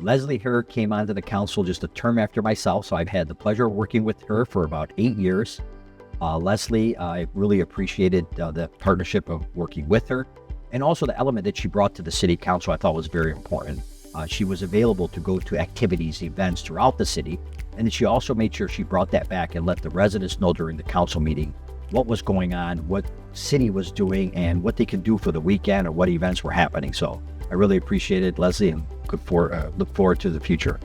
Leslie Herrick came onto the council just a term after myself, so I've had the pleasure of working with her for about 8 years. Leslie, I really appreciated the partnership of working with her, and also the element that she brought to the city council I thought was very important. She was available to go to activities, events throughout the city, and then she also made sure she brought that back and let the residents know during the council meeting what was going on, what city was doing, and what they could do for the weekend or what events were happening. So I really appreciated Leslie and look forward to the future.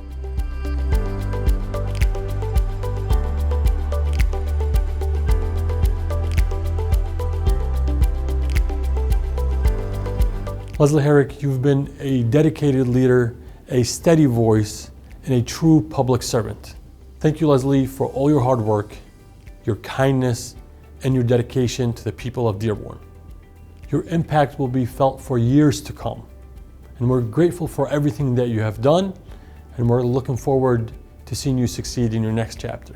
Leslie Herrick, you've been a dedicated leader, a steady voice, and a true public servant. Thank you, Leslie, for all your hard work, your kindness, and your dedication to the people of Dearborn. Your impact will be felt for years to come, and we're grateful for everything that you have done, and we're looking forward to seeing you succeed in your next chapter.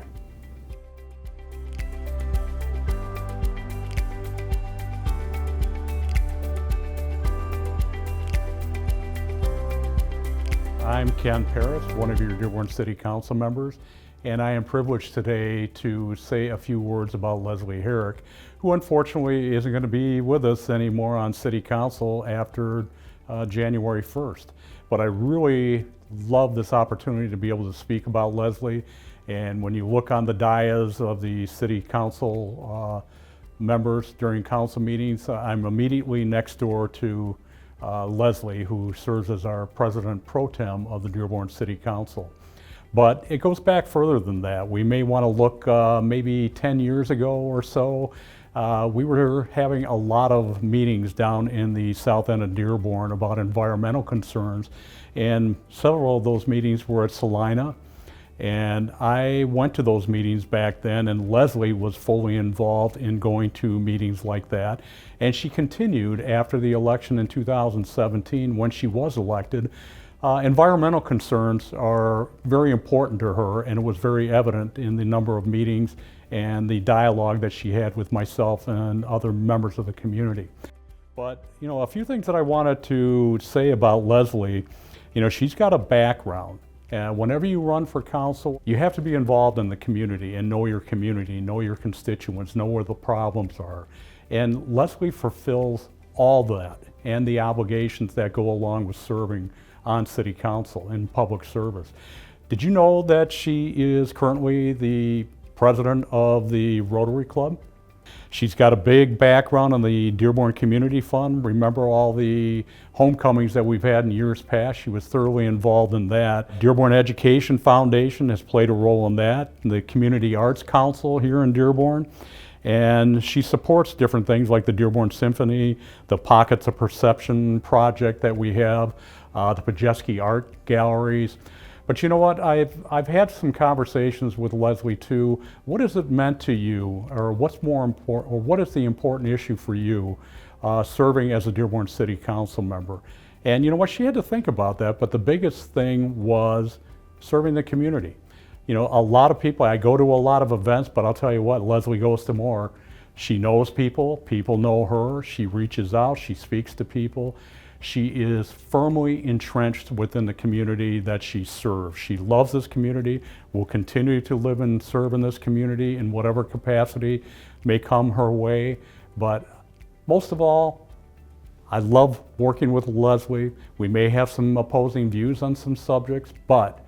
I'm Ken Paris, one of your Dearborn City Council members, and I am privileged today to say a few words about Leslie Herrick, who unfortunately isn't going to be with us anymore on City Council after January 1st. But I really love this opportunity to be able to speak about Leslie, and when you look on the dais of the City Council members during council meetings, I'm immediately next door to Leslie, who serves as our President Pro Tem of the Dearborn City Council. But it goes back further than that. We may want to look maybe 10 years ago or so. We were having a lot of meetings down in the south end of Dearborn about environmental concerns, and several of those meetings were at Salina. And I went to those meetings back then, and Leslie was fully involved in going to meetings like that. And she continued after the election in 2017 when she was elected. Environmental concerns are very important to her, and it was very evident in the number of meetings and the dialogue that she had with myself and other members of the community. But, you know, a few things that I wanted to say about Leslie, you know, she's got a background. And whenever you run for council, you have to be involved in the community and know your community, know your constituents, know where the problems are. And Leslie fulfills all that and the obligations that go along with serving on City Council in public service. Did you know that she is currently the president of the Rotary Club? She's got a big background in the Dearborn Community Fund. Remember all the homecomings that we've had in years past? She was thoroughly involved in that. Dearborn Education Foundation has played a role in that. The Community Arts Council here in Dearborn. And she supports different things like the Dearborn Symphony, the Pockets of Perception project that we have, the Pajeski Art Galleries. But you know what, I've had some conversations with Leslie too. What has it meant to you, or what's more important, or what is the important issue for you serving as a Dearborn City Council member? And you know what, she had to think about that, but the biggest thing was serving the community. You know, a lot of people, I go to a lot of events, but I'll tell you what, Leslie goes to more. She knows people, people know her, she reaches out, she speaks to people. She is firmly entrenched within the community that she serves. She loves this community, will continue to live and serve in this community in whatever capacity may come her way. But most of all, I love working with Leslie. We may have some opposing views on some subjects, but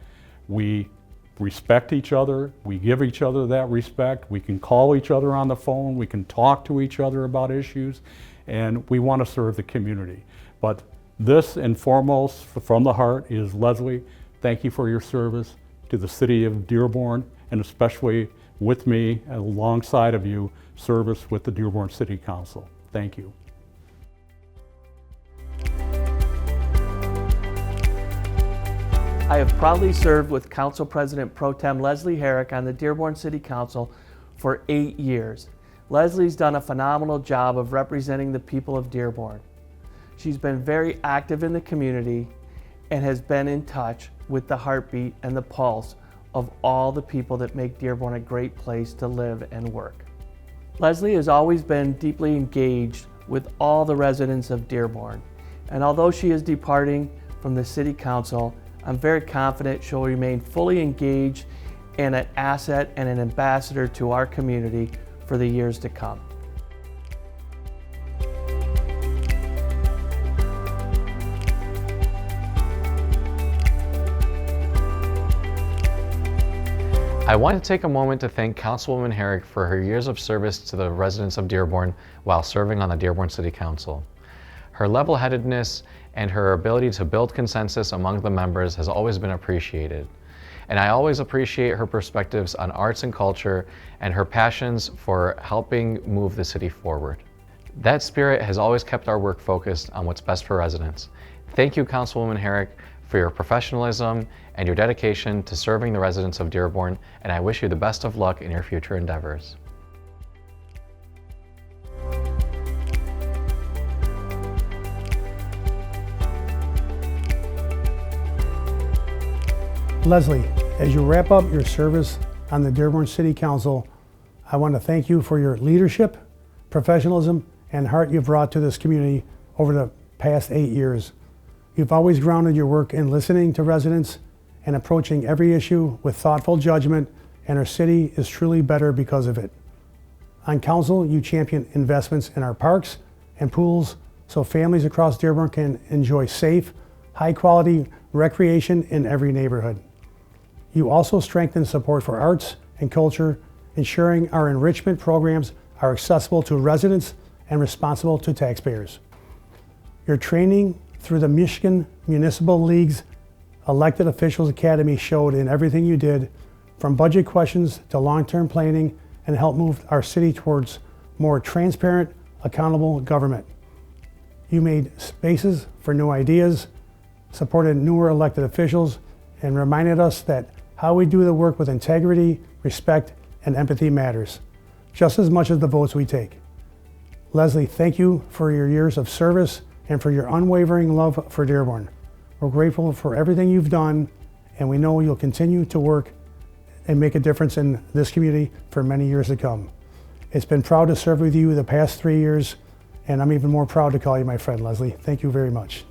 we respect each other. We give each other that respect. We can call each other on the phone. We can talk to each other about issues, and we want to serve the community. But this and foremost, from the heart, is Leslie. Thank you for your service to the city of Dearborn, and especially with me, alongside of you, service with the Dearborn City Council. Thank you. I have proudly served with Council President Pro Tem Leslie Herrick on the Dearborn City Council for 8 years. Leslie's done a phenomenal job of representing the people of Dearborn. She's been very active in the community and has been in touch with the heartbeat and the pulse of all the people that make Dearborn a great place to live and work. Leslie has always been deeply engaged with all the residents of Dearborn, and although she is departing from the City Council, I'm very confident she'll remain fully engaged and an asset and an ambassador to our community for the years to come. I want to take a moment to thank Councilwoman Herrick for her years of service to the residents of Dearborn while serving on the Dearborn City Council. Her level-headedness and her ability to build consensus among the members has always been appreciated. And I always appreciate her perspectives on arts and culture and her passions for helping move the city forward. That spirit has always kept our work focused on what's best for residents. Thank you, Councilwoman Herrick, for your professionalism and your dedication to serving the residents of Dearborn, and I wish you the best of luck in your future endeavors. Leslie, as you wrap up your service on the Dearborn City Council, I want to thank you for your leadership, professionalism, and heart you've brought to this community over the past 8 years. You've always grounded your work in listening to residents and approaching every issue with thoughtful judgment, and our city is truly better because of it. On council, you champion investments in our parks and pools so families across Dearborn can enjoy safe, high-quality recreation in every neighborhood. You also strengthen support for arts and culture, ensuring our enrichment programs are accessible to residents and responsible to taxpayers. Your training through the Michigan Municipal League's Elected Officials Academy showed in everything you did, from budget questions to long-term planning, and helped move our city towards more transparent, accountable government. You made spaces for new ideas, supported newer elected officials, and reminded us that how we do the work with integrity, respect, and empathy matters, just as much as the votes we take. Leslie, thank you for your years of service and for your unwavering love for Dearborn. We're grateful for everything you've done, and we know you'll continue to work and make a difference in this community for many years to come. It's been proud to serve with you the past 3 years, and I'm even more proud to call you my friend, Leslie. Thank you very much.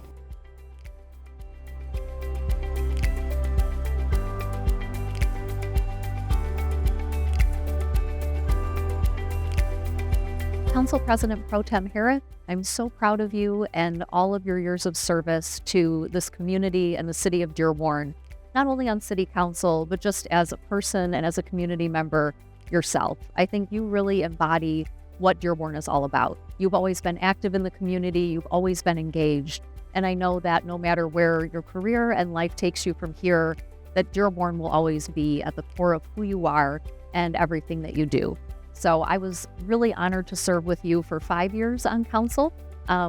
Council President Pro Tem Herrick, I'm so proud of you and all of your years of service to this community and the city of Dearborn, not only on city council, but just as a person and as a community member yourself. I think you really embody what Dearborn is all about. You've always been active in the community, you've always been engaged, and I know that no matter where your career and life takes you from here, that Dearborn will always be at the core of who you are and everything that you do. So I was really honored to serve with you for 5 years on council.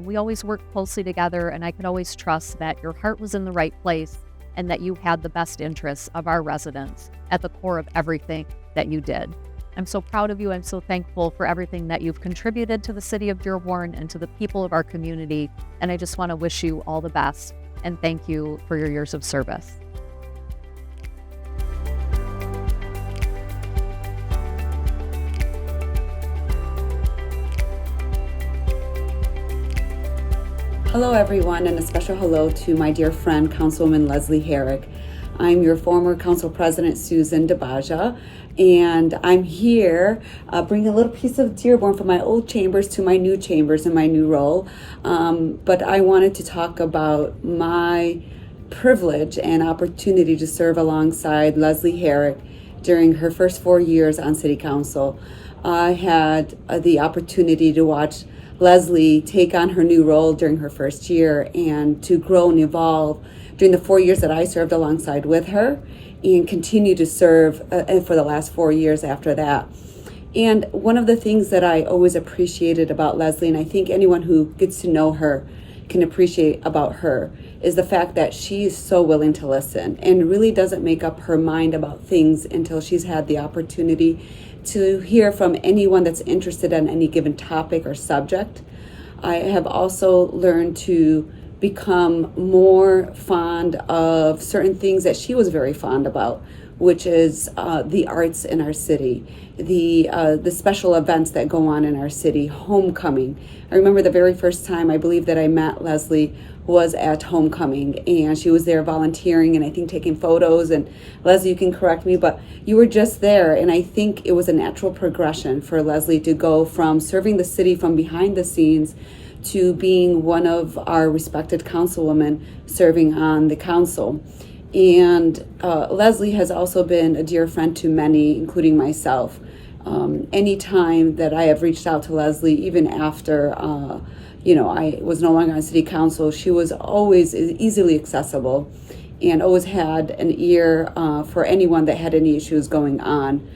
We always worked closely together, and I could always trust that your heart was in the right place and that you had the best interests of our residents at the core of everything that you did. I'm so proud of you. I'm so thankful for everything that you've contributed to the city of Dearborn and to the people of our community. And I just want to wish you all the best and thank you for your years of service. Hello everyone, and a special hello to my dear friend, Councilwoman Leslie Herrick. I'm your former Council President, Susan DeBaja, and I'm here bringing a little piece of Dearborn from my old chambers to my new chambers in my new role. But I wanted to talk about my privilege and opportunity to serve alongside Leslie Herrick during her first 4 years on City Council. I had the opportunity to watch Leslie take on her new role during her first year and to grow and evolve during the 4 years that I served alongside with her and continue to serve for the last 4 years after that. And one of the things that I always appreciated about Leslie, and I think anyone who gets to know her can appreciate about her, is the fact that she is so willing to listen and really doesn't make up her mind about things until she's had the opportunity to hear from anyone that's interested in any given topic or subject. I have also learned to become more fond of certain things that she was very fond about, which is the arts in our city, the special events that go on in our city, homecoming. I remember the very first time I believe that I met Leslie was at homecoming, and she was there volunteering and I think taking photos. And Leslie, you can correct me, but you were just there, and I think it was a natural progression for Leslie to go from serving the city from behind the scenes to being one of our respected councilwomen serving on the council. And Leslie has also been a dear friend to many, including myself. Anytime that I have reached out to Leslie, even after I was no longer on city council, she was always easily accessible and always had an ear for anyone that had any issues going on.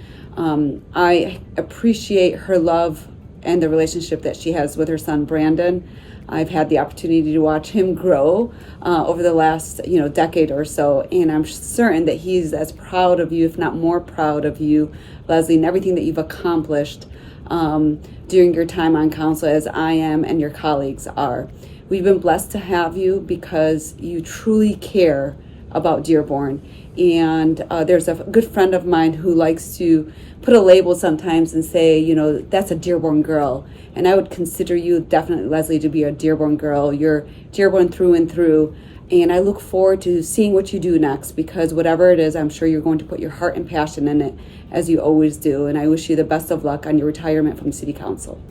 I appreciate her love and the relationship that she has with her son Brandon. I've had the opportunity to watch him grow over the last decade or so, and I'm certain that he's as proud of you, if not more proud of you, Leslie, and everything that you've accomplished during your time on council, as I am and your colleagues are. We've been blessed to have you because you truly care about Dearborn. And there's a good friend of mine who likes to put a label sometimes and say, that's a Dearborn girl. And I would consider you definitely, Leslie, to be a Dearborn girl. You're Dearborn through and through. And I look forward to seeing what you do next, because whatever it is, I'm sure you're going to put your heart and passion in it, as you always do. And I wish you the best of luck on your retirement from City Council.